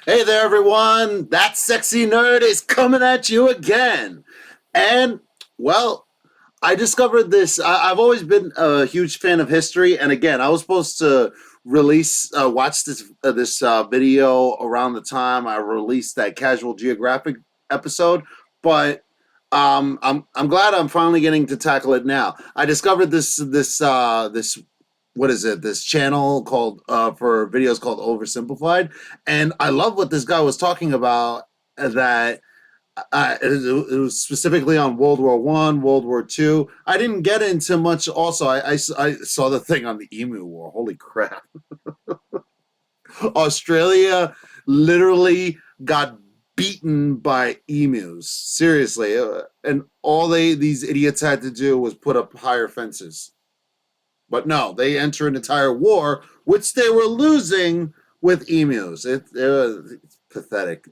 Hey there, everyone. That sexy nerd is coming at you again. And, well, I discovered this. I've always been a huge fan of history. And again, I was supposed to watch this video around the time I released that Casual Geographic episode. But I'm glad I'm finally getting to tackle it now. I discovered this what is it, this channel called for videos called Oversimplified, and I love what this guy was talking about. That it was specifically on World War I, World War II. I didn't get into much. Also, I saw the thing on the Emu War. Holy crap! Australia literally got beaten by emus. Seriously, and all these idiots had to do was put up higher fences. But no, they enter an entire war, which they were losing with emus. It's pathetic.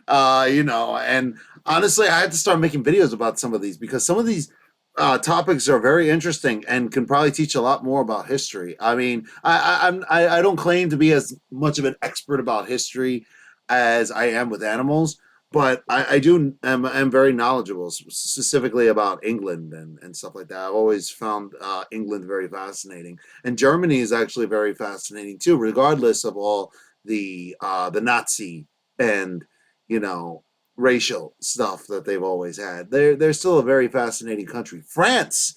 And honestly, I had to start making videos about some of these because some of these topics are very interesting and can probably teach a lot more about history. I mean, I don't claim to be as much of an expert about history as I am with animals, but am very knowledgeable, specifically about England and stuff like that. I've always found England very fascinating, and Germany is actually very fascinating too, regardless of all the Nazi and you know racial stuff that they've always had. They're still a very fascinating country. France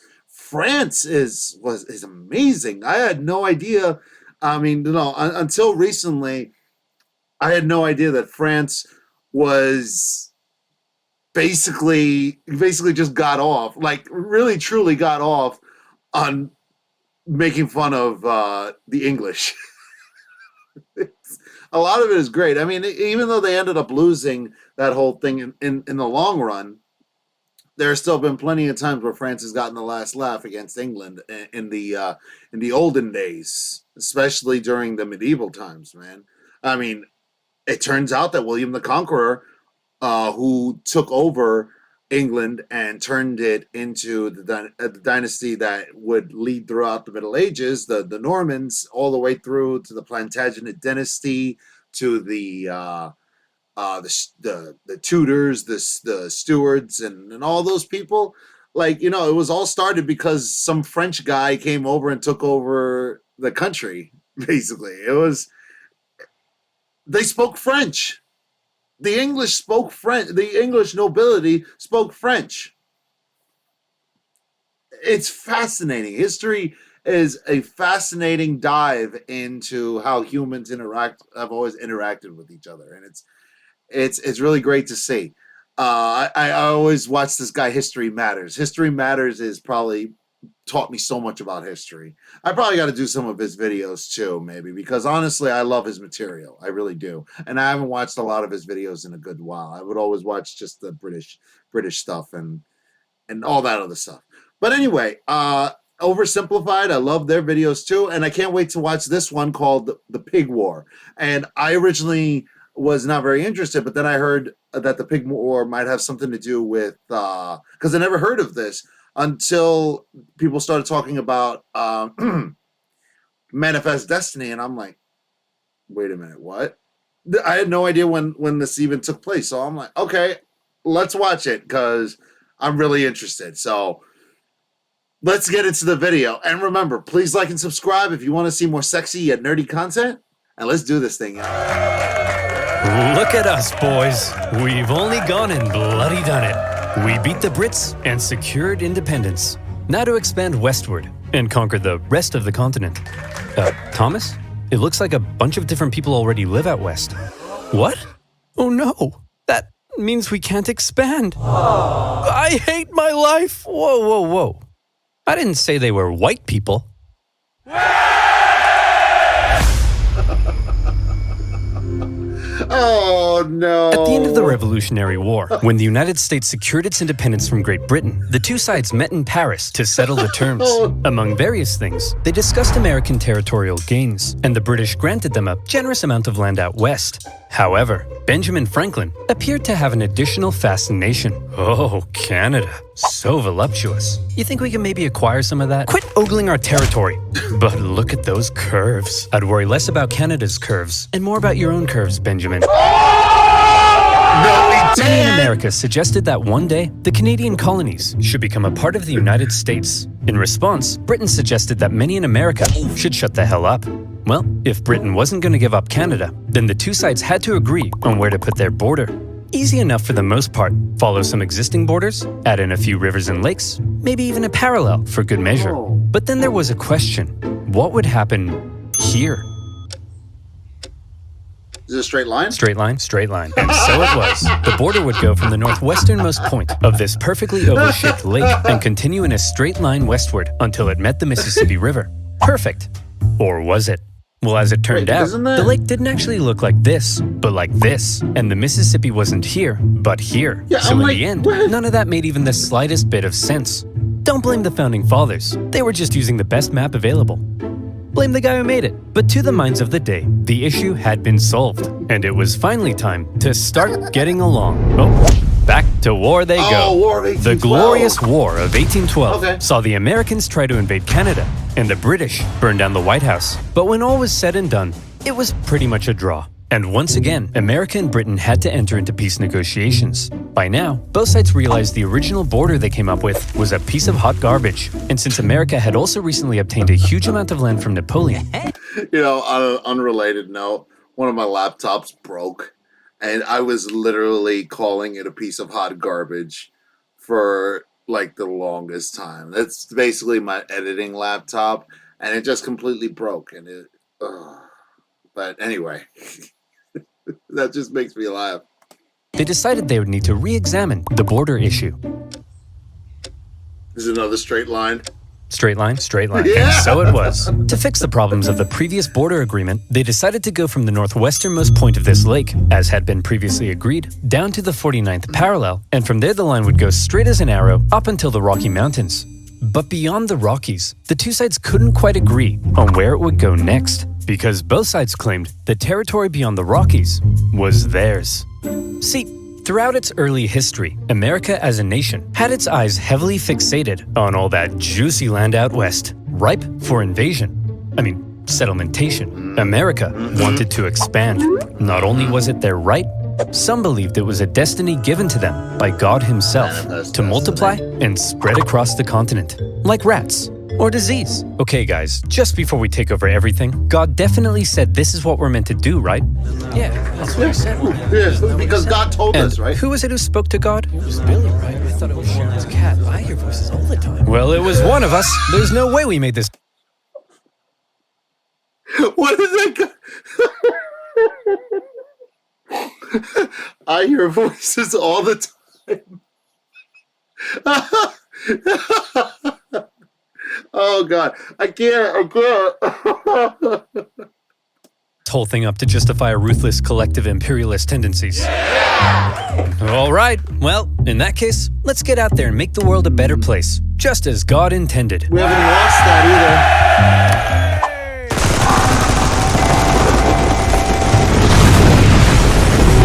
is amazing. I had no idea. I mean, until recently, I had no idea that France was basically just got off, like really truly got off on making fun of the English. A lot of it is great. I mean, even though they ended up losing that whole thing in the long run, there's still been plenty of times where France has gotten the last laugh against England in the olden days, especially during the medieval times. Man, I mean, it turns out that William the Conqueror, who took over England and turned it into the dynasty that would lead throughout the Middle Ages, the Normans, all the way through to the Plantagenet dynasty, to the Tudors, the Stuarts, and all those people. Like, it was all started because some French guy came over and took over the country. Basically, they spoke French. The English spoke French. The English nobility spoke French. It's fascinating. History is a fascinating dive into how humans have always interacted with each other, and it's really great to see. I always watch this guy, History Matters. History Matters is probably taught me so much about history. I probably got to do some of his videos too, maybe, because honestly, I love his material. I really do. And I haven't watched a lot of his videos in a good while. I would always watch just the British stuff and all that other stuff. But anyway, Oversimplified, I love their videos too, and I can't wait to watch this one called the Pig War. And I originally was not very interested, but then I heard that the Pig War might have something to do with because I never heard of this until people started talking about Manifest Destiny, and I'm like, wait a minute, what? I had no idea when this even took place, so I'm like, okay, let's watch it because I'm really interested. So let's get into the video, and remember, please like and subscribe if you want to see more sexy yet nerdy content, and let's do this thing. Look at us, boys. We've only gone and bloody done it. We beat the Brits and secured independence. Now to expand westward and conquer the rest of the continent. Thomas? It looks like a bunch of different people already live out west. What? Oh no. That means we can't expand. I hate my life. Whoa. I didn't say they were white people. Oh, no. At the end of the Revolutionary War, when the United States secured its independence from Great Britain, the two sides met in Paris to settle the terms. Among various things, they discussed American territorial gains, and the British granted them a generous amount of land out west. However, Benjamin Franklin appeared to have an additional fascination. Oh, Canada. So voluptuous. You think we can maybe acquire some of that? Quit ogling our territory. But look at those curves. I'd worry less about Canada's curves and more about your own curves, Benjamin. Many in America suggested that one day, the Canadian colonies should become a part of the United States. In response, Britain suggested that many in America should shut the hell up. Well, if Britain wasn't going to give up Canada, then the two sides had to agree on where to put their border. Easy enough for the most part. Follow some existing borders, add in a few rivers and lakes, maybe even a parallel for good measure. But then there was a question. What would happen here? Is it a straight line? Straight line, straight line. And so it was. The border would go from the northwesternmost point of this perfectly oval-shaped lake and continue in a straight line westward until it met the Mississippi River. Perfect. Or was it? Well, as it turned out, the lake didn't actually look like this, but like this. And the Mississippi wasn't here, but here. Yeah, so in the end, none of that made even the slightest bit of sense. Don't blame the Founding Fathers. They were just using the best map available. Blame the guy who made it. But to the minds of the day, the issue had been solved, and it was finally time to start getting along. Oh, back to war they go. War of 1812. The glorious War of 1812 Okay. saw the Americans try to invade Canada, and the British burn down the White House. But when all was said and done, it was pretty much a draw. And once again, America and Britain had to enter into peace negotiations. By now, both sides realized the original border they came up with was a piece of hot garbage. And since America had also recently obtained a huge amount of land from Napoleon, You know, on an unrelated note, one of my laptops broke, and I was literally calling it a piece of hot garbage for like the longest time. That's basically my editing laptop, and it just completely broke. And it, but anyway, that just makes me laugh. they decided they would need to re-examine the border issue. There's another straight line. Straight line, straight line. Yeah. And so it was. To fix the problems of the previous border agreement, they decided to go from the northwesternmost point of this lake, as had been previously agreed, down to the 49th parallel, and from there the line would go straight as an arrow up until the Rocky Mountains. But beyond the Rockies, the two sides couldn't quite agree on where it would go next, because both sides claimed the territory beyond the Rockies was theirs. See, throughout its early history, America as a nation had its eyes heavily fixated on all that juicy land out west, ripe for invasion. Settlementation. America wanted to expand. Not only was it their right, some believed it was a destiny given to them by God himself to multiply and spread across the continent, like rats or disease. Okay guys, just before we take over everything, God definitely said this is what we're meant to do, right? Yeah, that's what he said. Yeah, because God told And us, right? who was it who spoke to God? It was Billy, right? I thought it was Sharon's cat. I hear voices all the time. Well, it was one of us. There's no way we made this. What is that? I hear voices all the time. Oh God, I can't. whole thing up to justify a ruthless collective imperialist tendencies. All right, well, in that case, let's get out there and make the world a better place, just as God intended. We haven't lost that either.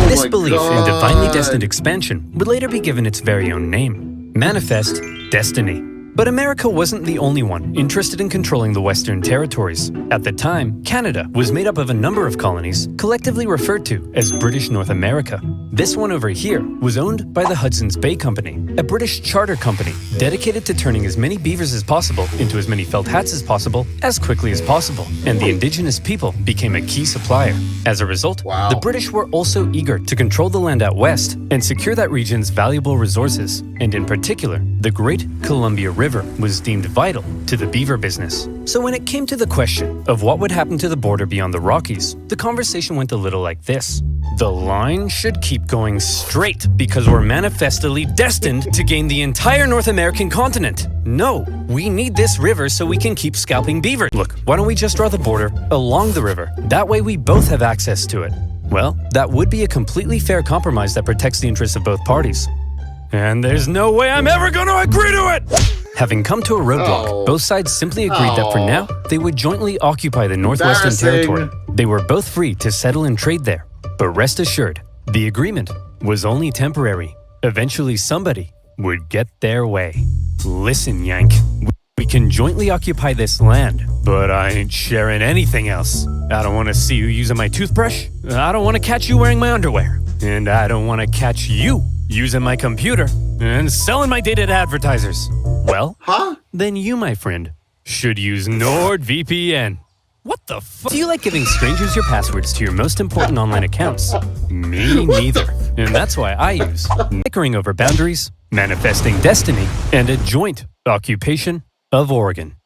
This belief in divinely destined expansion would later be given its very own name, Manifest Destiny. But America wasn't the only one interested in controlling the Western territories. At the time, Canada was made up of a number of colonies, collectively referred to as British North America. This one over here was owned by the Hudson's Bay Company, a British charter company dedicated to turning as many beavers as possible into as many felt hats as possible, as quickly as possible, and the indigenous people became a key supplier. As a result, the British were also eager to control the land out west and secure that region's valuable resources, and in particular, the Great Columbia River was deemed vital to the beaver business. So when it came to the question of what would happen to the border beyond the Rockies, the conversation went a little like this. The line should keep going straight because we're manifestly destined to gain the entire North American continent. No, we need this river so we can keep scalping beaver. Look, why don't we just draw the border along the river? That way we both have access to it. Well, that would be a completely fair compromise that protects the interests of both parties. And there's no way I'm ever going to agree to it! Having come to a roadblock, both sides simply agreed that for now, they would jointly occupy the northwestern territory. They were both free to settle and trade there. But rest assured, the agreement was only temporary. Eventually somebody would get their way. Listen, Yank, we can jointly occupy this land, but I ain't sharing anything else. I don't want to see you using my toothbrush. I don't want to catch you wearing my underwear. And I don't want to catch you using my computer and selling my data to advertisers. Well, then you, my friend, should use NordVPN. What the fuck? Do you like giving strangers your passwords to your most important online accounts? Me neither. And that's why I use bickering over boundaries, manifesting destiny, and a joint occupation of Oregon.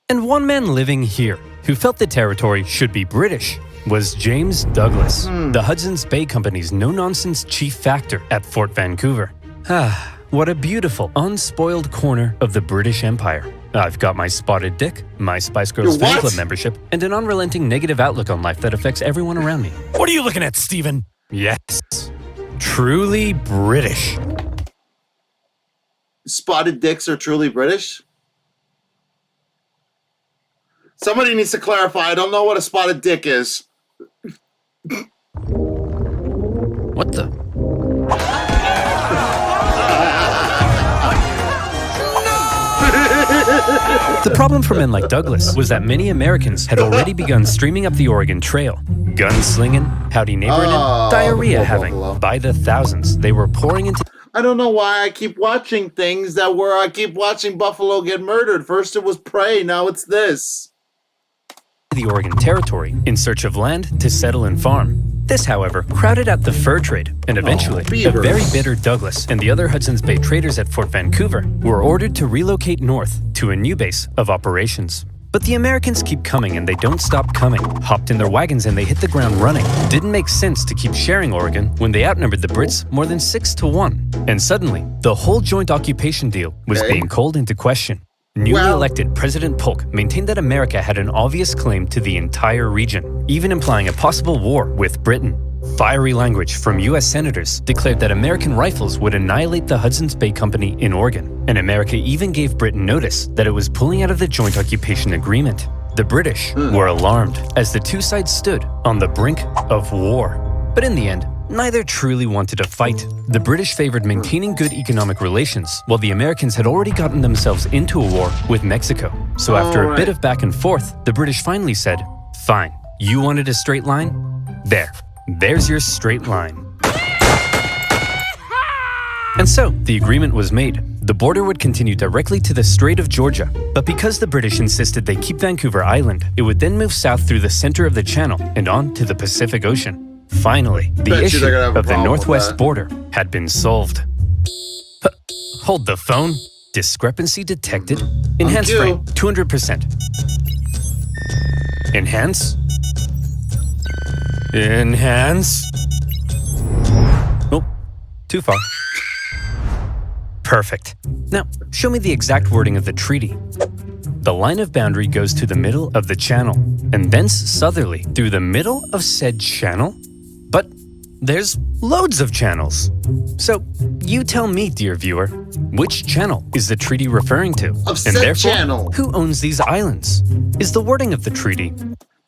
And one man living here who felt the territory should be British was James Douglas, the Hudson's Bay Company's no-nonsense chief factor at Fort Vancouver. Ah, what a beautiful, unspoiled corner of the British Empire. I've got my spotted dick, my Spice Girls fan club membership, and an unrelenting negative outlook on life that affects everyone around me. What are you looking at, Stephen? Yes, truly British. Spotted dicks are truly British? Somebody needs to clarify. I don't know what a spotted dick is. What the? The problem for men like Douglas was that many Americans had already begun streaming up the Oregon Trail. Gunslinging, howdy neighboring, and diarrhea having. By the thousands, they were pouring into... I don't know why I keep watching things I keep watching Buffalo get murdered. First it was Prey, now it's this. The Oregon Territory in search of land to settle and farm. This, however, crowded out the fur trade, and eventually, a very bitter Douglas and the other Hudson's Bay traders at Fort Vancouver were ordered to relocate north to a new base of operations. But the Americans keep coming and they don't stop coming. Hopped in their wagons and they hit the ground running. Didn't make sense to keep sharing Oregon when they outnumbered the Brits more than 6-1. And suddenly, the whole joint occupation deal was being called into question. Newly elected President Polk maintained that America had an obvious claim to the entire region, even implying a possible war with Britain. Fiery language from U.S. senators declared that American rifles would annihilate the Hudson's Bay Company in Oregon, and America even gave Britain notice that it was pulling out of the joint occupation agreement. The British were alarmed as the two sides stood on the brink of war. But in the end, neither truly wanted to fight. The British favored maintaining good economic relations, while the Americans had already gotten themselves into a war with Mexico. So after a bit of back and forth, the British finally said, "Fine, you wanted a straight line? There's your straight line." And so, the agreement was made. The border would continue directly to the Strait of Georgia, but because the British insisted they keep Vancouver Island, it would then move south through the center of the channel and on to the Pacific Ocean. Finally, the issue of the northwest border had been solved. Hold the phone. Discrepancy detected. Enhance frame, 200%. Enhance. Enhance. Oh, too far. Perfect. Now, show me the exact wording of the treaty. The line of boundary goes to the middle of the channel, and thence southerly through the middle of said channel? But there's loads of channels. So, you tell me, dear viewer, which channel is the treaty referring to? And therefore, who owns these islands? Is the wording of the treaty...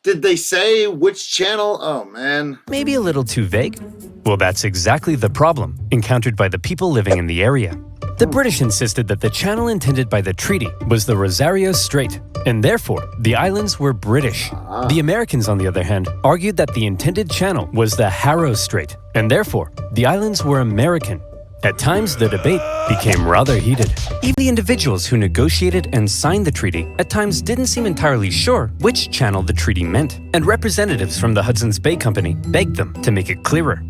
Did they say which channel? Oh, man. Maybe a little too vague? Well, that's exactly the problem encountered by the people living in the area. The British insisted that the channel intended by the treaty was the Rosario Strait, and therefore, the islands were British. The Americans, on the other hand, argued that the intended channel was the Harrow Strait, and therefore, the islands were American. At times, the debate became rather heated. Even the individuals who negotiated and signed the treaty at times didn't seem entirely sure which channel the treaty meant, and representatives from the Hudson's Bay Company begged them to make it clearer.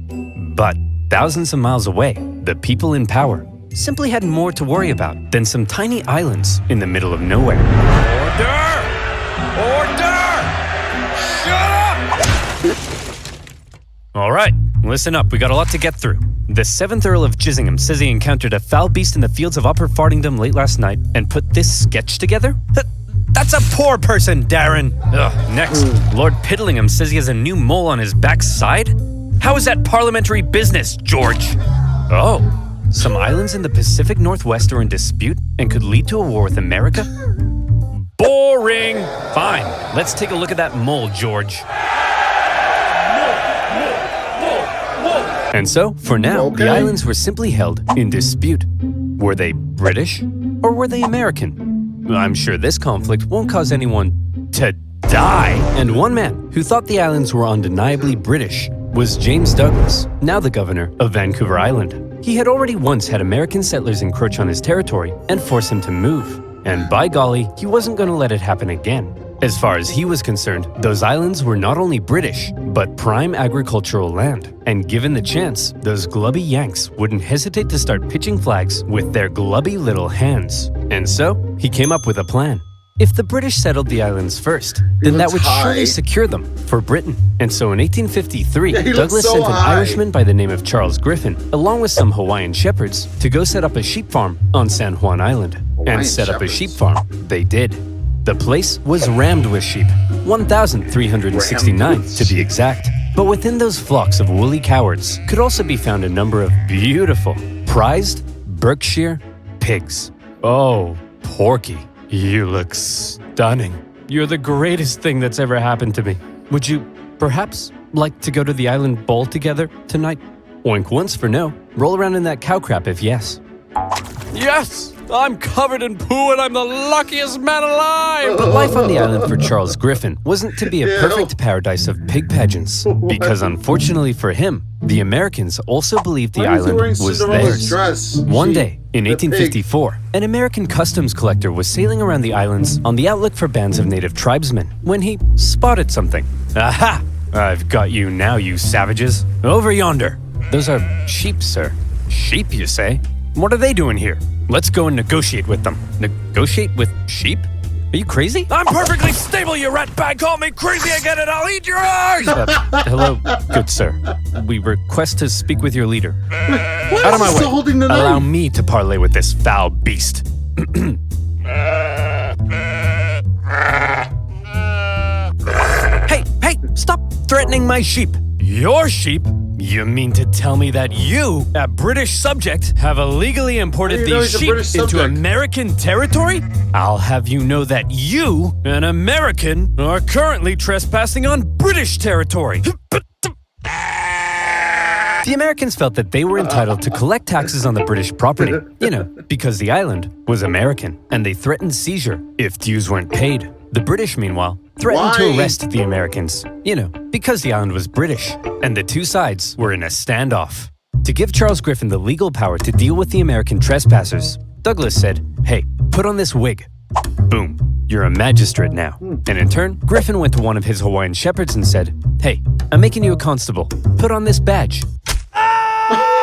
But thousands of miles away, the people in power simply had more to worry about than some tiny islands in the middle of nowhere. Order! Order! Shut up! All right, listen up. We got a lot to get through. The 7th Earl of Chissingham says he encountered a foul beast in the fields of Upper Fardingdom late last night and put this sketch together? That's a poor person, Darren. Next, Lord Piddlingham says he has a new mole on his backside? How is that parliamentary business, George? Oh, some islands in the Pacific Northwest are in dispute and could lead to a war with America? Boring! Fine, let's take a look at that mole, George. And so, for now, the Okay. islands were simply held in dispute. Were they British or were they American? I'm sure this conflict won't cause anyone to die. And one man who thought the islands were undeniably British was James Douglas, now the governor of Vancouver Island. He had already once had American settlers encroach on his territory and force him to move. And by golly, he wasn't going to let it happen again. As far as he was concerned, those islands were not only British, but prime agricultural land. And given the chance, those glubby Yanks wouldn't hesitate to start pitching flags with their glubby little hands. And so, he came up with a plan. If the British settled the islands first, then that would high. surely secure them for Britain. And so in 1853, Yeah, he looks Douglas so sent an high. Irishman by the name of Charles Griffin, along with some Hawaiian shepherds, to go set up a sheep farm on San Juan Island. Hawaiian And set up a shepherds. sheep farm they did. The place was rammed with sheep, 1,369 to be exact. But within those flocks of woolly cowards could also be found a number of beautiful, prized Berkshire pigs. Oh, Porky, you look stunning. You're the greatest thing that's ever happened to me. Would you perhaps like to go to the island ball together tonight? Oink once for no. Roll around in that cow crap if yes. Yes! I'm covered in poo and I'm the luckiest man alive! But life on the island for Charles Griffin wasn't to be a perfect paradise of pig pageants. Because unfortunately for him, the Americans also believed the Why is he island wearing was Cinderella's theirs. dress? One She- day, in the pig. 1854, an American customs collector was sailing around the islands on the outlook for bands of native tribesmen when he spotted something. Aha! I've got you now, you savages. Over yonder. Those are sheep, sir. Sheep, you say? What are they doing here? Let's go and negotiate with them. Negotiate with sheep? Are you crazy? I'm perfectly stable, you rat bag. Call me crazy again and I'll eat your eyes! Hello, good sir. We request to speak with your leader. Why Out of is my he way. still holding the Allow knife? me to parley with this foul beast. Hey, stop threatening my sheep. Your sheep? You mean to tell me that you, a British subject, have illegally imported How do you know these he's a sheep British into subject? American territory? I'll have you know that you, an American, are currently trespassing on British territory. The Americans felt that they were entitled to collect taxes on the British property, because the island was American, and they threatened seizure if dues weren't paid. The British, meanwhile, threatened to Why? arrest the Americans, because the island was British, and the two sides were in a standoff. To give Charles Griffin the legal power to deal with the American trespassers, Douglas said, "Hey, put on this wig." Boom. You're a magistrate now. And in turn, Griffin went to one of his Hawaiian shepherds and said, "Hey, I'm making you a constable. Put on this badge."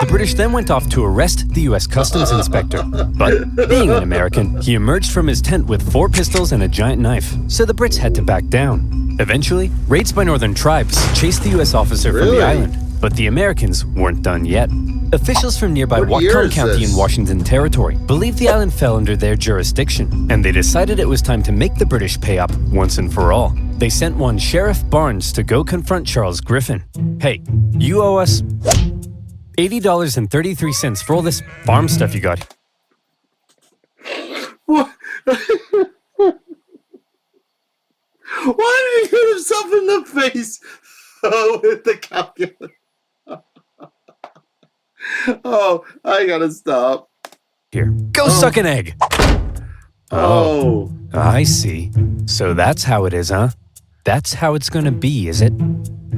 The British then went off to arrest the U.S. Customs inspector. But being an American, he emerged from his tent with 4 pistols and a giant knife, so the Brits had to back down. Eventually, raids by northern tribes chased the U.S. officer from Really? the island, but the Americans weren't done yet. Officials from nearby What year Whatcom is County this? in Washington Territory believed the island fell under their jurisdiction, and they decided it was time to make the British pay up once and for all. They sent one Sheriff Barnes to go confront Charles Griffin. "Hey, you owe us $80.33 for all this farm stuff you got." What? Why did he hit himself in the face with the calculator? Oh, I gotta stop. Here, go suck an egg. Oh. I see. So that's how it is, huh? That's how it's gonna be, is it?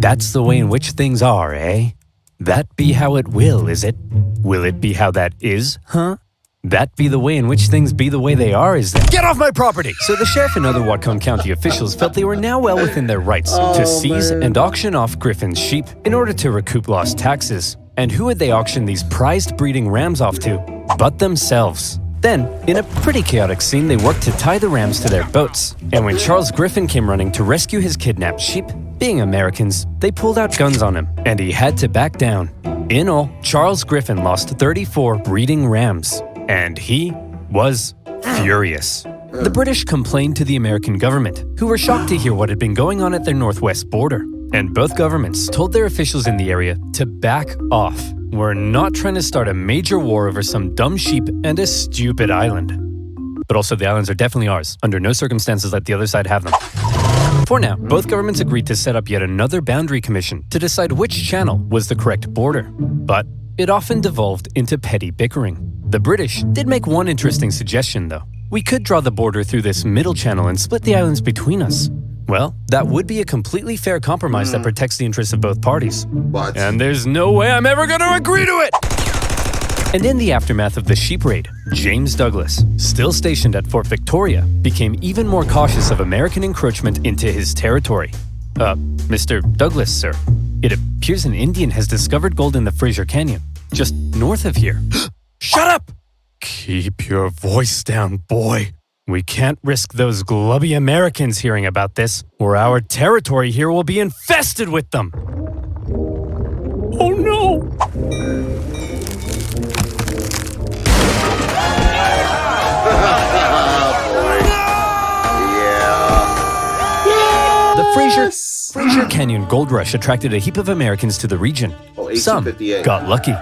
That's the way in which things are, eh? That be how it will, is it? Will it be how that is, huh? That be the way in which things be the way they are, is that? Get off my property! So the sheriff and other Whatcom County officials felt they were now well within their rights to seize man. and auction off Griffin's sheep in order to recoup lost taxes. And who would they auction these prized breeding rams off to but themselves? Then, in a pretty chaotic scene, they worked to tie the rams to their boats. And when Charles Griffin came running to rescue his kidnapped sheep, being Americans, they pulled out guns on him, and he had to back down. In all, Charles Griffin lost 34 breeding rams, and he was furious. The British complained to the American government, who were shocked to hear what had been going on at their northwest border. And both governments told their officials in the area to back off. We're not trying to start a major war over some dumb sheep and a stupid island. But also, the islands are definitely ours. Under no circumstances let the other side have them. For now, both governments agreed to set up yet another boundary commission to decide which channel was the correct border. But it often devolved into petty bickering. The British did make one interesting suggestion, though. We could draw the border through this middle channel and split the islands between us. Well, that would be a completely fair compromise that protects the interests of both parties. But And there's no way I'm ever gonna agree to it! And in the aftermath of the sheep raid, James Douglas, still stationed at Fort Victoria, became even more cautious of American encroachment into his territory. Mr. Douglas, sir, it appears an Indian has discovered gold in the Fraser Canyon, just north of here. Shut up! Keep your voice down, boy. We can't risk those glubby Americans hearing about this, or our territory here will be infested with them. Oh no! yeah. The Fraser Canyon Gold Rush attracted a heap of Americans to the region. Oh, Some 1858. got lucky.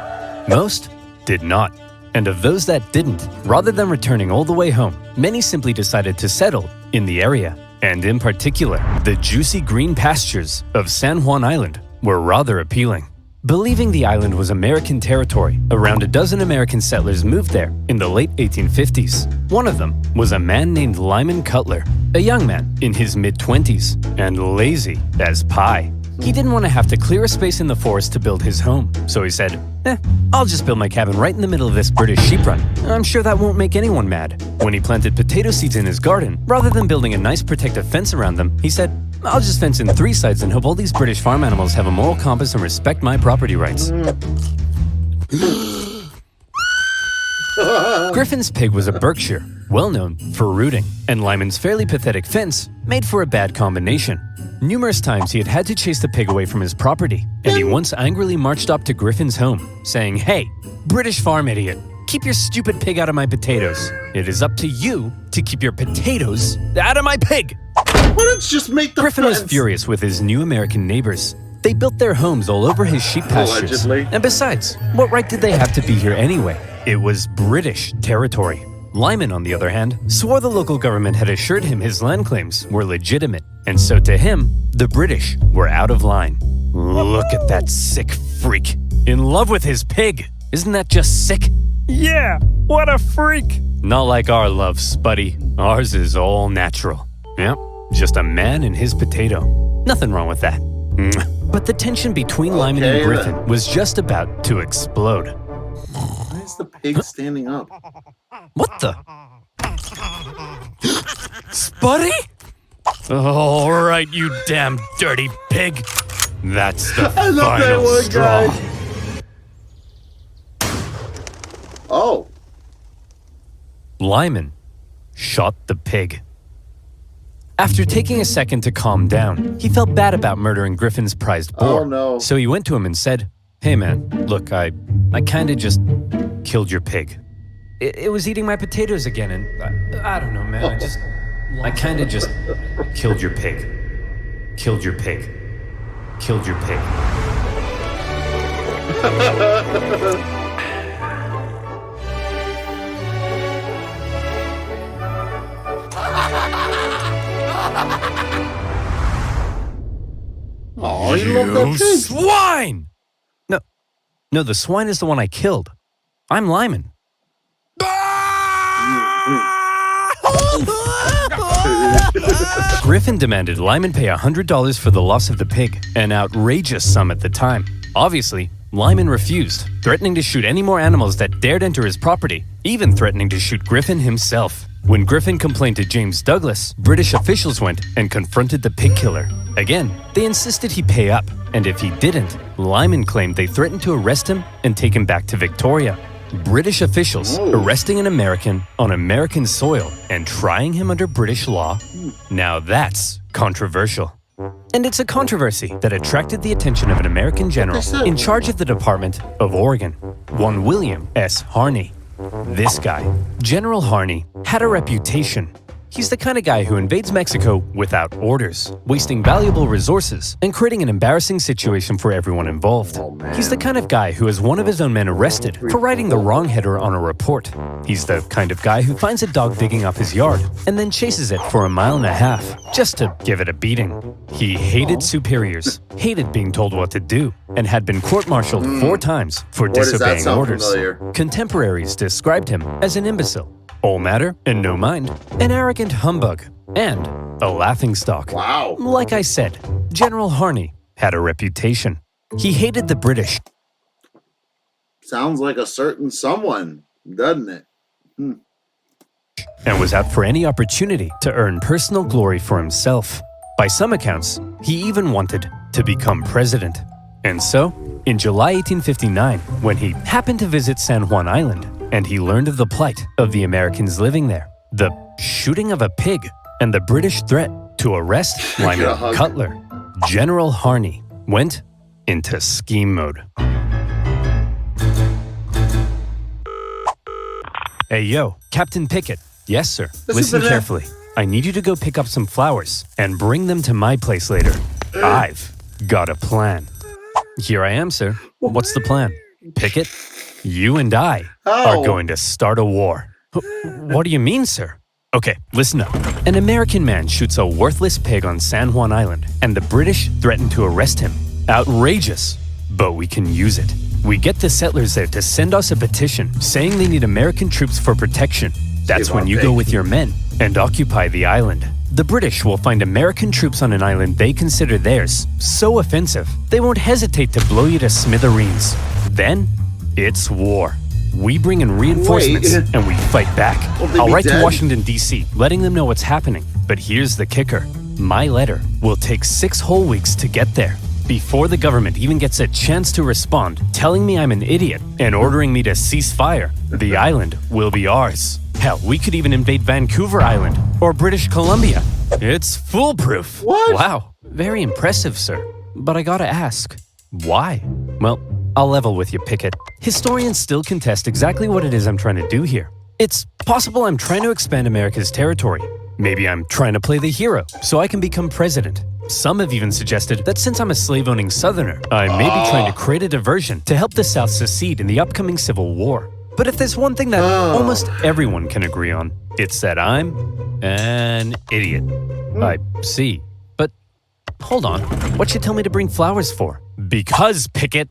Most did not. And of those that didn't, rather than returning all the way home, many simply decided to settle in the area. And in particular, the juicy green pastures of San Juan Island were rather appealing. Believing the island was American territory, around a dozen American settlers moved there in the late 1850s. One of them was a man named Lyman Cutler, a young man in his mid-20s and lazy as pie. He didn't want to have to clear a space in the forest to build his home, so he said, I'll just build my cabin right in the middle of this British sheep run. I'm sure that won't make anyone mad. When he planted potato seeds in his garden, rather than building a nice protective fence around them, he said, I'll just fence in 3 sides and hope all these British farm animals have a moral compass and respect my property rights. Griffin's pig was a Berkshire, well known for rooting, and Lyman's fairly pathetic fence made for a bad combination. Numerous times he had had to chase the pig away from his property, and he once angrily marched up to Griffin's home, saying, Hey, British farm idiot, keep your stupid pig out of my potatoes. It is up to you to keep your potatoes out of my pig. Why don't you just make the Griffin was furious with his new American neighbors. They built their homes all over his sheep pastures. Allegedly. And besides, what right did they have to be here anyway? It was British territory. Lyman, on the other hand, swore the local government had assured him his land claims were legitimate, and so to him, the British were out of line. Look at that sick freak. In love with his pig. Isn't that just sick? Yeah, what a freak. Not like our love, Spuddy. Ours is all natural. Yep, just a man and his potato. Nothing wrong with that. But the tension between Lyman and Griffin was just about to explode. Why is the pig standing up? What the? Spuddy? All right, you damn dirty pig. That's the I love that final one, straw. guys. Oh. Lyman shot the pig. After taking a second to calm down, he felt bad about murdering Griffin's prized boar. Oh, no. So he went to him and said, Hey man, look, I kinda just killed your pig. It was eating my potatoes again, and I don't know, man. I kinda just killed your pig. Killed your pig. Killed your pig. Oh, you love that You pig. swine! No, the swine is the one I killed. I'm Lyman. Griffin demanded Lyman pay $100 for the loss of the pig, an outrageous sum at the time. Obviously, Lyman refused, threatening to shoot any more animals that dared enter his property, even threatening to shoot Griffin himself. When Griffin complained to James Douglas, British officials went and confronted the pig killer. Again, they insisted he pay up, and if he didn't, Lyman claimed they threatened to arrest him and take him back to Victoria. British officials arresting an American on American soil and trying him under British law? Now that's controversial. And it's a controversy that attracted the attention of an American general in charge of the Department of Oregon, one William S. Harney. This guy, General Harney, had a reputation He's the kind of guy who invades Mexico without orders, wasting valuable resources and creating an embarrassing situation for everyone involved. Oh, man. He's the kind of guy who has one of his own men arrested for writing the wrong header on a report. He's the kind of guy who finds a dog digging up his yard and then chases it for 1.5 miles just to give it a beating. He hated superiors, hated being told what to do, and had been court-martialed 4 times for does that disobeying sound orders. familiar? Contemporaries described him as an imbecile, all matter and no mind, an arrogant humbug, and a laughingstock. Wow. Like I said, General Harney had a reputation. He hated the British. Sounds like a certain someone, doesn't it? And was out for any opportunity to earn personal glory for himself. By some accounts, he even wanted to become president. And so, in July 1859, when he happened to visit San Juan Island, and he learned of the plight of the Americans living there, the shooting of a pig, and the British threat to arrest Lyman hug. Cutler, General Harney went into scheme mode. Hey yo, Captain Pickett. Yes, sir. Listen Vanessa. carefully. I need you to go pick up some flowers and bring them to my place later. I've got a plan. Here I am, sir. What's the plan? Pickett, you and I are How? going to start a war. What do you mean, sir? Okay, listen up. An American man shoots a worthless pig on San Juan Island, and the British threaten to arrest him. Outrageous, but we can use it. We get the settlers there to send us a petition saying they need American troops for protection. That's Give when our you pig. go with your men and occupy the island. The British will find American troops on an island they consider theirs so offensive, they won't hesitate to blow you to smithereens. Then, it's war. We bring in reinforcements Wait. and we fight back. Won't they I'll be write to dead? Washington, D.C., letting them know what's happening. But here's the kicker. My letter will take 6 whole weeks to get there. Before the government even gets a chance to respond, telling me I'm an idiot and ordering me to cease fire, the island will be ours. Hell, we could even invade Vancouver Island or British Columbia. It's foolproof. What? Wow, very impressive, sir. But I gotta ask, why? Well, I'll level with you, Pickett. Historians still contest exactly what it is I'm trying to do here. It's possible I'm trying to expand America's territory. Maybe I'm trying to play the hero so I can become president. Some have even suggested that since I'm a slave-owning Southerner, I may be trying to create a diversion to help the South secede in the upcoming Civil War. But if there's one thing that almost everyone can agree on, it's that I'm an idiot. I see. But hold on, what'd you tell me to bring flowers for? Because, Pickett,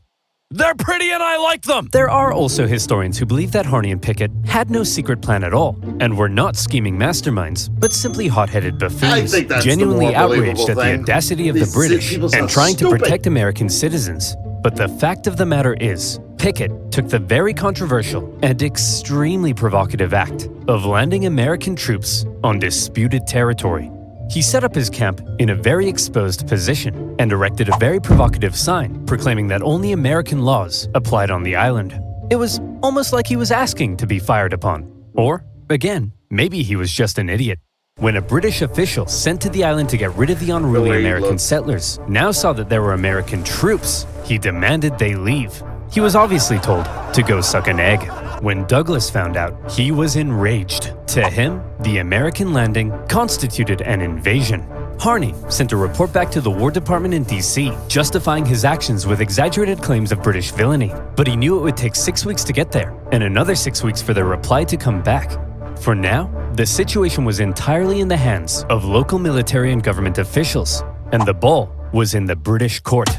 they're pretty and I like them! There are also historians who believe that Harney and Pickett had no secret plan at all, and were not scheming masterminds, but simply hot-headed I buffoons, think that's the genuinely more outraged believable at the thing. audacity of the These British people and sound trying to stupid. protect American citizens. But the fact of the matter is, Pickett took the very controversial and extremely provocative act of landing American troops on disputed territory. He set up his camp in a very exposed position and erected a very provocative sign proclaiming that only American laws applied on the island. It was almost like he was asking to be fired upon. Or, again, maybe he was just an idiot. When a British official sent to the island to get rid of the unruly The way he American looked. settlers now saw that there were American troops, he demanded they leave. He was obviously told to go suck an egg. When Douglas found out, he was enraged. To him, the American landing constituted an invasion. Harney sent a report back to the War Department in D.C., justifying his actions with exaggerated claims of British villainy. But he knew it would take 6 weeks to get there, and another 6 weeks for their reply to come back. For now, the situation was entirely in the hands of local military and government officials, and the ball was in the British court.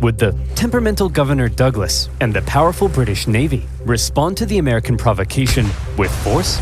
Would the temperamental Governor Douglas and the powerful British Navy respond to the American provocation with force?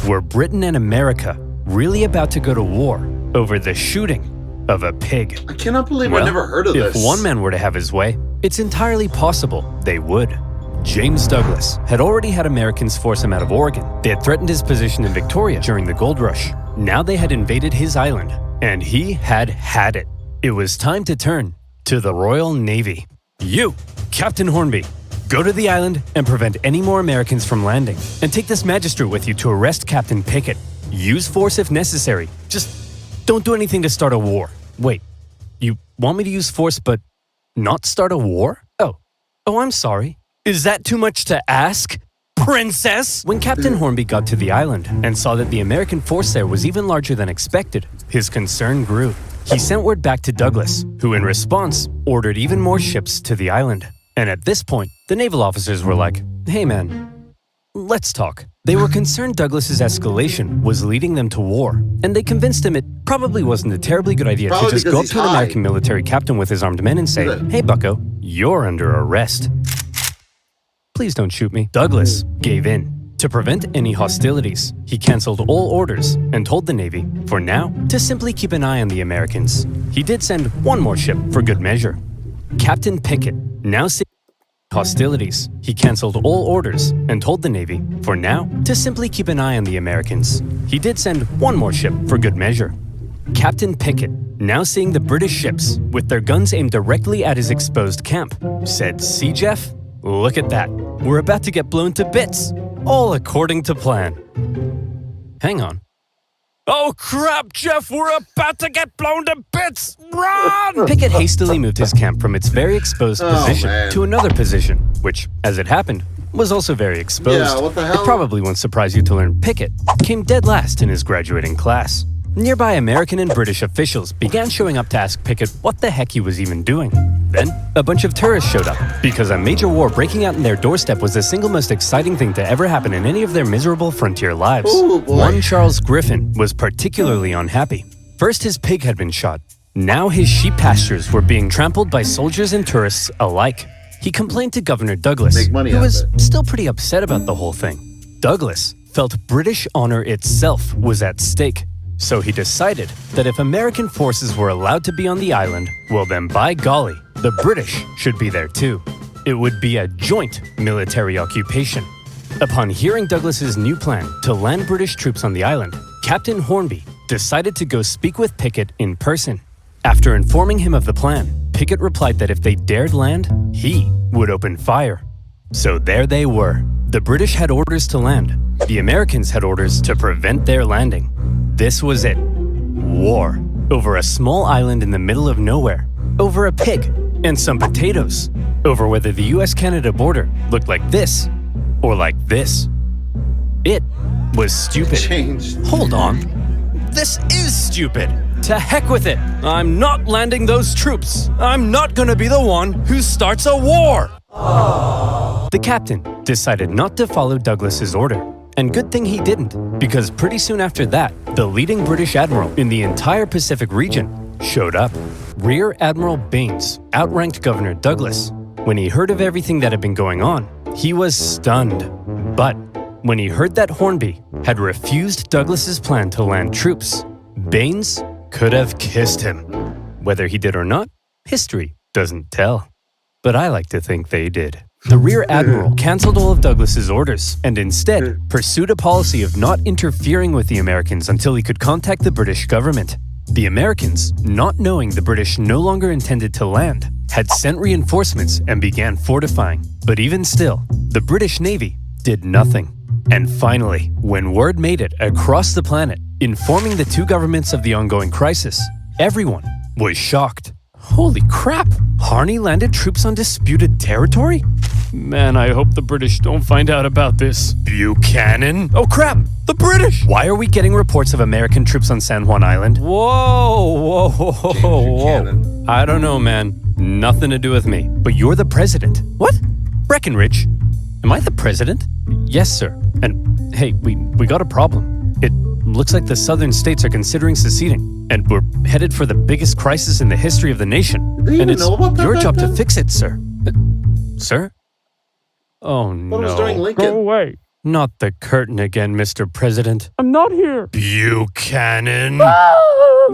Were Britain and America really about to go to war over the shooting of a pig? I cannot believe Well, I never heard of if this. one man were to have his way, it's entirely possible they would. James Douglas had already had Americans force him out of Oregon. They had threatened his position in Victoria during the gold rush. Now they had invaded his island, and he had had it. It was time to turn to the Royal Navy. You, Captain Hornby, go to the island and prevent any more Americans from landing. And take this magistrate with you to arrest Captain Pickett. Use force if necessary. Just don't do anything to start a war. Wait, you want me to use force but not start a war? Oh, I'm sorry. Is that too much to ask? princess! When Captain Hornby got to the island and saw that the American force there was even larger than expected, his concern grew. He sent word back to Douglas, who in response ordered even more ships to the island. And at this point, the naval officers were like, "Hey man, let's talk." They were concerned Douglas's escalation was leading them to war, and they convinced him it probably wasn't a terribly good idea Probably to just because go up he's to an high. American military captain with his armed men and say, Good. "Hey bucko, you're under arrest. Please don't shoot me." Douglas gave in. To prevent any hostilities, he canceled all orders and told the Navy, for now, to simply keep an eye on the Americans. He did send one more ship for good measure. Captain Pickett, now seeing hostilities, he canceled all orders and told the Navy, for now, to simply keep an eye on the Americans. He did send one more ship for good measure. Captain Pickett, now seeing the British ships with their guns aimed directly at his exposed camp, said, "See, Jeff? Look at that. We're about to get blown to bits. All according to plan." Hang on. Oh crap, Jeff, we're about to get blown to bits! Run! Pickett hastily moved his camp from its very exposed position man. to another position, which, as it happened, was also very exposed. Yeah, what the hell? It probably won't surprise you to learn Pickett came dead last in his graduating class. Nearby American and British officials began showing up to ask Pickett what the heck he was even doing. Then, a bunch of tourists showed up, because a major war breaking out in their doorstep was the single most exciting thing to ever happen in any of their miserable frontier lives. Ooh, boy. One Charles Griffin was particularly unhappy. First, his pig had been shot. Now his sheep pastures were being trampled by soldiers and tourists alike. He complained to Governor Douglas, Make money who out of was it. still pretty upset about the whole thing. Douglas felt British honor itself was at stake. So he decided that if American forces were allowed to be on the island, well then by golly, the British should be there too. It would be a joint military occupation. Upon hearing Douglas's new plan to land British troops on the island, Captain Hornby decided to go speak with Pickett in person. After informing him of the plan, Pickett replied that if they dared land, he would open fire. So there they were. The British had orders to land. The Americans had orders to prevent their landing. This was it. War. Over a small island in the middle of nowhere. Over a pig and some potatoes. Over whether the US-Canada border looked like this or like this. It was stupid. Changed. Hold on. This is stupid. To heck with it. I'm not landing those troops. I'm not gonna be the one who starts a war. The captain decided not to follow Douglas's order. And good thing he didn't, because pretty soon after that, the leading British admiral in the entire Pacific region showed up. Rear Admiral Baines outranked Governor Douglas. When he heard of everything that had been going on, he was stunned. But when he heard that Hornby had refused Douglas's plan to land troops, Baines could have kissed him. Whether he did or not, history doesn't tell. But I like to think they did. The Rear Admiral canceled all of Douglas's orders and instead pursued a policy of not interfering with the Americans until he could contact the British government. The Americans, not knowing the British no longer intended to land, had sent reinforcements and began fortifying. But even still, the British Navy did nothing. And finally, when word made it across the planet, informing the two governments of the ongoing crisis, everyone was shocked. Holy crap! Harney landed troops on disputed territory? Man, I hope the British don't find out about this. Buchanan? Oh crap! The British! Why are we getting reports of American troops on San Juan Island? Whoa, whoa, whoa, whoa. Buchanan. I don't know, man. Nothing to do with me. But you're the president. What? Breckenridge? Am I the president? Yes, sir. And hey, we got a problem. It looks like the southern states are considering seceding, and we're headed for the biggest crisis in the history of the nation. Did they even And it's know about that your back job to then? fix it, sir. Sir? Oh Thought it was during no. Lincoln. Go away. Not the curtain again, Mr. President. I'm not here. Buchanan.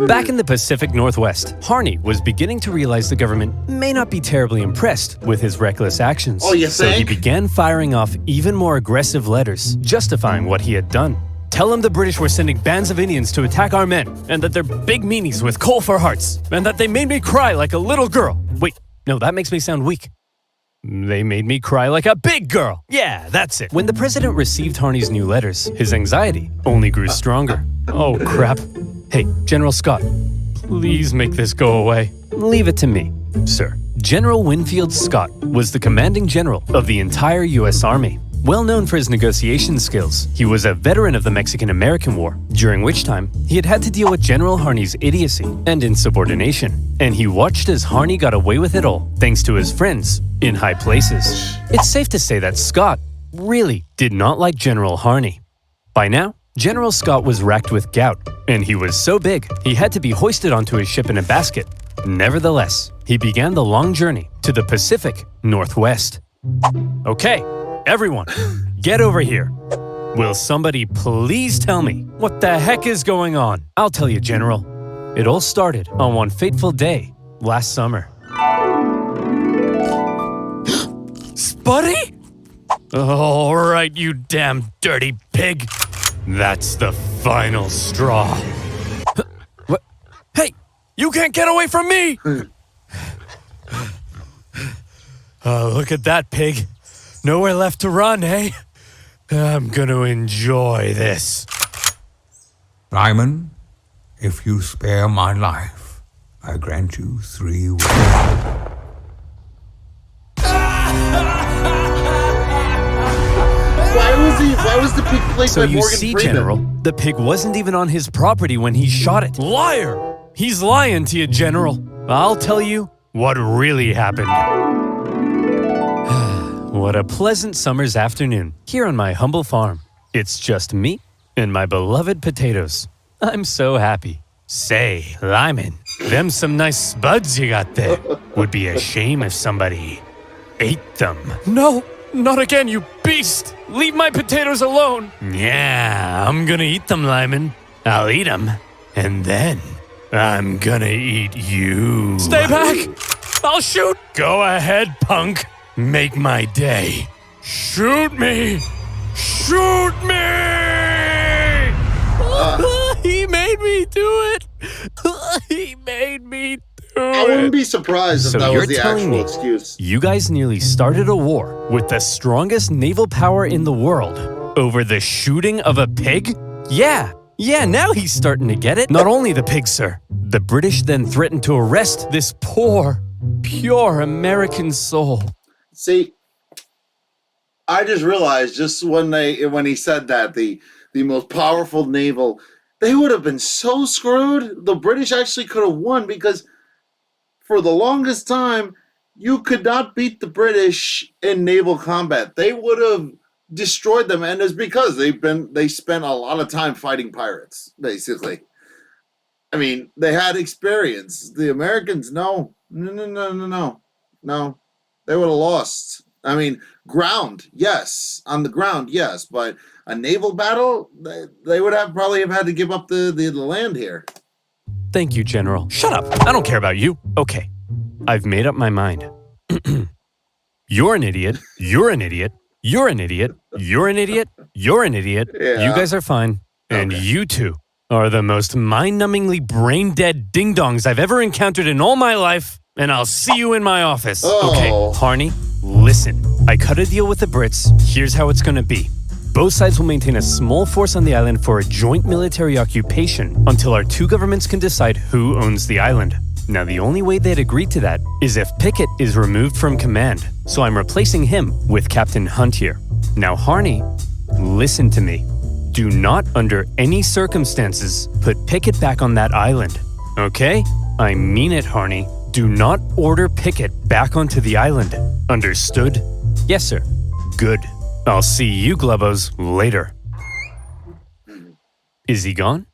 Back in the Pacific Northwest, Harney was beginning to realize the government may not be terribly impressed with his reckless actions. Oh, you So he think? began firing off even more aggressive letters, justifying what he had done. Tell him the British were sending bands of Indians to attack our men, and that they're big meanies with coal for hearts, and that they made me cry like a little girl. Wait, no, that makes me sound weak. They made me cry like a big girl. Yeah, that's it. When the president received Harney's new letters, his anxiety only grew stronger. Oh, crap. Hey, General Scott, please make this go away. Leave it to me, sir. General Winfield Scott was the commanding general of the entire U.S. Army. Well known for his negotiation skills, he was a veteran of the Mexican-American War, during which time he had to deal with General Harney's idiocy and insubordination, and he watched as Harney got away with it all, thanks to his friends in high places. It's safe to say that Scott really did not like General Harney. By now, General Scott was racked with gout, and he was so big he had to be hoisted onto his ship in a basket. Nevertheless, he began the long journey to the Pacific Northwest. Okay, everyone, get over here. Will somebody please tell me what the heck is going on? I'll tell you, General. It all started on one fateful day last summer. Spuddy? All right, you damn dirty pig. That's the final straw. What? Hey, you can't get away from me! Oh, look at that pig. Nowhere left to run, eh? I'm gonna enjoy this. Lyman, if you spare my life, I grant you 3 wishes. Why was the pig played So by you Morgan see, Freeman? General, the pig wasn't even on his property when he shot it. Liar! He's lying to you, General. I'll tell you what really happened. What a pleasant summer's afternoon here on my humble farm. It's just me and my beloved potatoes. I'm so happy. Say, Lyman, them some nice spuds you got there. Would be a shame if somebody ate them. No, not again, you beast! Leave my potatoes alone! Yeah, I'm gonna eat them, Lyman. I'll eat them, and then I'm gonna eat you. Stay back! I'll shoot! Go ahead, punk. Make my day. Shoot me! Shoot me! He made me do it! He made me do it! I wouldn't be surprised if So that you're was the telling actual me excuse. you guys nearly started a war with the strongest naval power in the world over the shooting of a pig? Yeah, now he's starting to get it. Not only the pig, sir. The British then threatened to arrest this poor, pure American soul. See, I just realized just when he said that the most powerful naval, they would have been so screwed. The British actually could have won because for the longest time you could not beat the British in naval combat. They would have destroyed them, and it's because they spent a lot of time fighting pirates, basically. I mean, they had experience. The Americans, no. They would have lost. I mean, ground, yes. On the ground, yes. But a naval battle, they would probably have had to give up the land here. Thank you, General. Shut up. I don't care about you. Okay, I've made up my mind. You're an idiot. You're an idiot. You're an idiot. You're an idiot. You're an idiot. Yeah. You guys are fine. And Okay. you two are the most mind-numbingly brain-dead ding-dongs I've ever encountered in all my life. And I'll see you in my office. Oh. Okay, Harney, listen. I cut a deal with the Brits. Here's how it's gonna be. Both sides will maintain a small force on the island for a joint military occupation until our two governments can decide who owns the island. Now, the only way they'd agree to that is if Pickett is removed from command, so I'm replacing him with Captain Hunt here. Now, Harney, listen to me. Do not, under any circumstances, put Pickett back on that island. Okay? I mean it, Harney. Do not order Pickett back onto the island. Understood? Yes, sir. Good. I'll see you globos later. Is he gone?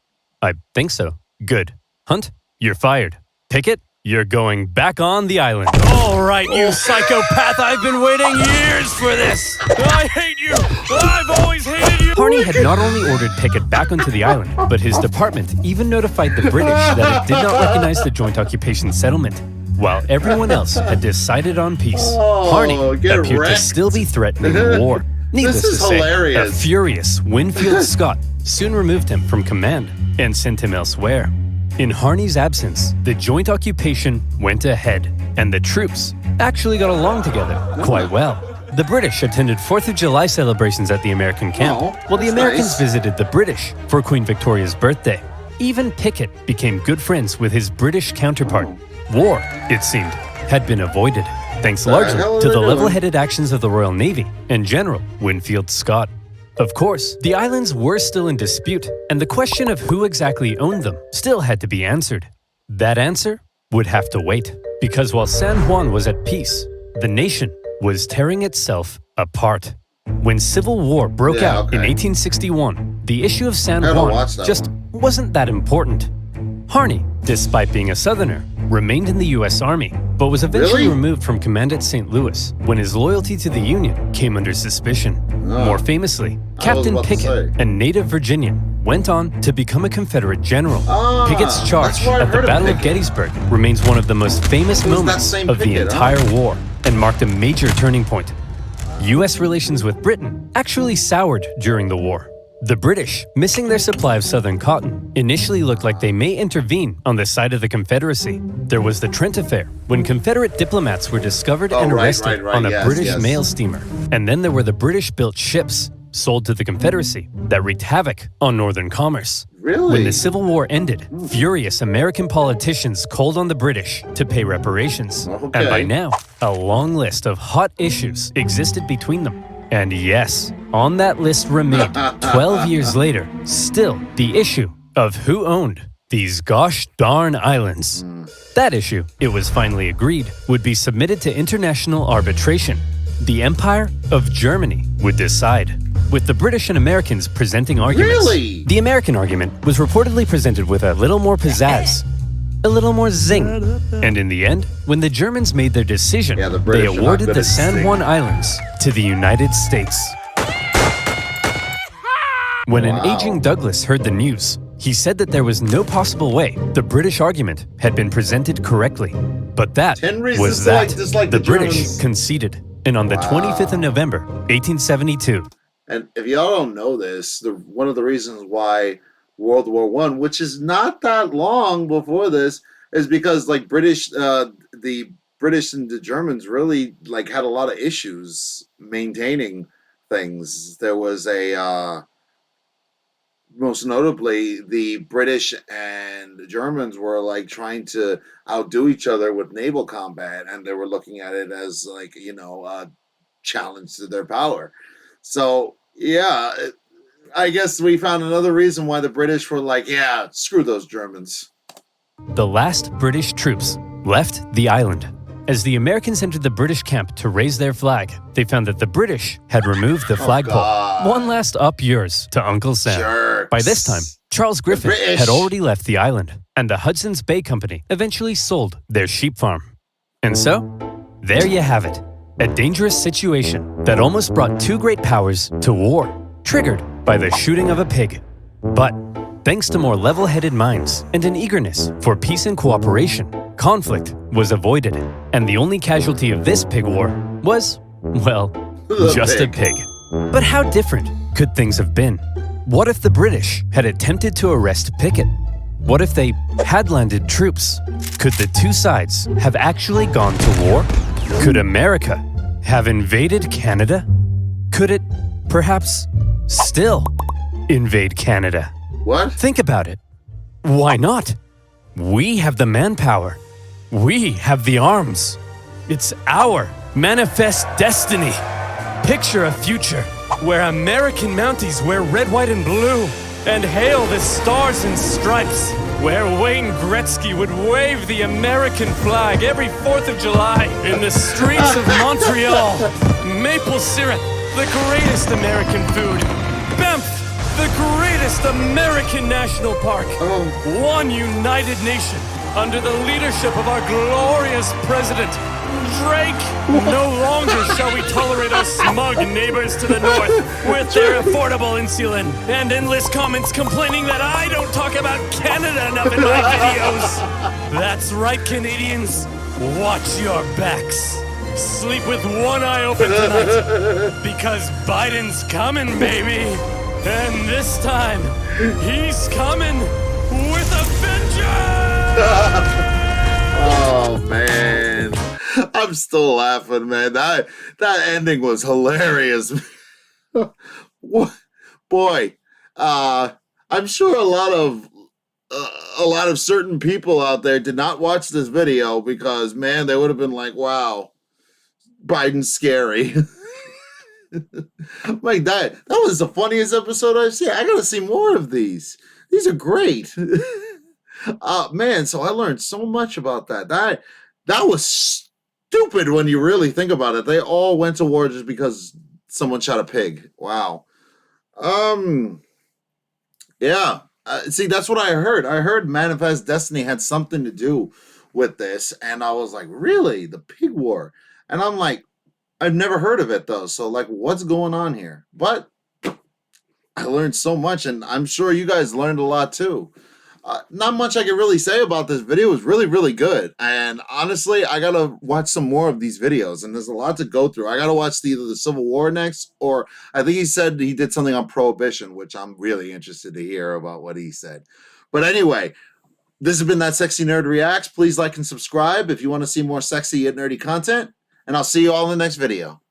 I think so. Good. Hunt, you're fired. Pickett, you're going back on the island. All right, you psychopath. I've been waiting years for this. I hate you. I've always hated you. Harney had not only ordered Pickett back onto the island, but his department even notified the British that it did not recognize the joint occupation settlement, while everyone else had decided on peace. Oh, Harney get appeared to wrecked. still be threatening war. Needless This is to say, hilarious. a furious Winfield Scott soon removed him from command and sent him elsewhere. In Harney's absence, the joint occupation went ahead, and the troops actually got along together quite well. The British attended 4th of July celebrations at the American camp, Oh, while the that's Americans nice. visited the British for Queen Victoria's birthday. Even Pickett became good friends with his British counterpart. War, it seemed, had been avoided. thanks The largely hell are to they the doing? level-headed actions of the Royal Navy and General Winfield Scott. Of course, the islands were still in dispute, and the question of who exactly owned them still had to be answered. That answer would have to wait, because while San Juan was at peace, the nation was tearing itself apart. When Civil War broke Yeah, out in okay. 1861, the issue of San I gotta Juan watch that just one. wasn't that important. Harney, despite being a Southerner, remained in the U.S. Army, but was eventually Really? removed from command at St. Louis when his loyalty to the Union came under suspicion. More famously, Captain about to Pickett, say. a native Virginian, went on to become a Confederate general. Ah, Pickett's charge that's where I at the heard of Battle of Pickett. Gettysburg remains one of the most famous It was that moments same of the Pickett, huh? entire war and marked a major turning point. U.S. relations with Britain actually soured during the war. The British, missing their supply of southern cotton, initially looked like they may intervene on the side of the Confederacy. There was the Trent Affair, when Confederate diplomats were discovered and right, arrested right, on a yes, British yes. mail steamer. And then there were the British-built ships, sold to the Confederacy, that wreaked havoc on northern commerce. Really? When the Civil War ended, furious American politicians called on the British to pay reparations. And by Okay. now, a long list of hot issues existed between them. And yes, on that list remained, 12 years later, still the issue of who owned these gosh darn islands. That issue, it was finally agreed, would be submitted to international arbitration. The Empire of Germany would decide, with the British and Americans presenting arguments. Really? The American argument was reportedly presented with a little more pizzazz, a little more zing. And in the end, when the Germans made their decision, Yeah, the they British are not awarded good the at San zing. Juan Islands to the United States. When an Wow. aging Douglas heard the news, he said that there was no possible way the British argument had been presented correctly. But that 10 reasons was to that. dislike The the British Germans. conceded. And on the 25th of November, 1872, And if y'all don't know this, one of the reasons why World War One, which is not that long before this, is because like the British and the Germans really like had a lot of issues maintaining things. There was most notably the British and the Germans were like trying to outdo each other with naval combat, and they were looking at it as like a challenge to their power. So yeah, I guess we found another reason why the British were like, yeah, screw those Germans. the last British troops left the island. As the Americans entered the British camp to raise their flag, they found that the British had removed the flagpole. God. One last up yours to Uncle Sam. Jerks. By this time, Charles Griffith British. had already left the island, and the Hudson's Bay Company eventually sold their sheep farm. And so, there you have it. A dangerous situation that almost brought two great powers to war, triggered by the shooting of a pig. But thanks to more level-headed minds and an eagerness for peace and cooperation, conflict was avoided. And the only casualty of this pig war was, well, The just pig. a pig. But how different could things have been? What if the British had attempted to arrest Pickett? What if they had landed troops? Could the two sides have actually gone to war? Could America have invaded Canada? Could it, perhaps, still invade Canada? What? Think about it. Why not? We have the manpower. We have the arms. It's our manifest destiny. Picture a future where American Mounties wear red, white, and blue and hail the stars and stripes. Where Wayne Gretzky would wave the American flag every 4th of July in the streets of Montreal. Maple syrup, the greatest American food. Banff, the greatest American national park. One united nation under the leadership of our glorious president, Drake. No longer shall we tolerate our smug neighbors to the north with their affordable insulin and endless comments complaining that I don't talk about Canada enough in my videos. That's right, Canadians. Watch your backs. Sleep with one eye open tonight because Biden's coming, baby. And this time, he's coming with a vengeance! Oh man, I'm still laughing, man. That ending was hilarious. What, boy? I'm sure a lot of certain people out there did not watch this video because man, they would have been like, "Wow, Biden's scary. Like that was the funniest episode I've seen. I gotta see more of these. These are great. Man, so I learned so much about that. That was stupid when you really think about it. They all went to war just because someone shot a pig. Wow. Um yeah. See, that's what I heard. I heard Manifest Destiny had something to do with this, and I was like, really? The pig war? And I'm like, I've never heard of it though. So like, what's going on here? But I learned so much, and I'm sure you guys learned a lot too. Not much I can really say about this video. It was really, really good. And honestly, I gotta watch some more of these videos, and there's a lot to go through. I gotta watch either the Civil War next, or I think he said he did something on Prohibition, which I'm really interested to hear about what he said. But anyway, this has been That Sexy Nerd Reacts. Please like and subscribe if you want to see more sexy yet nerdy content, and I'll see you all in the next video.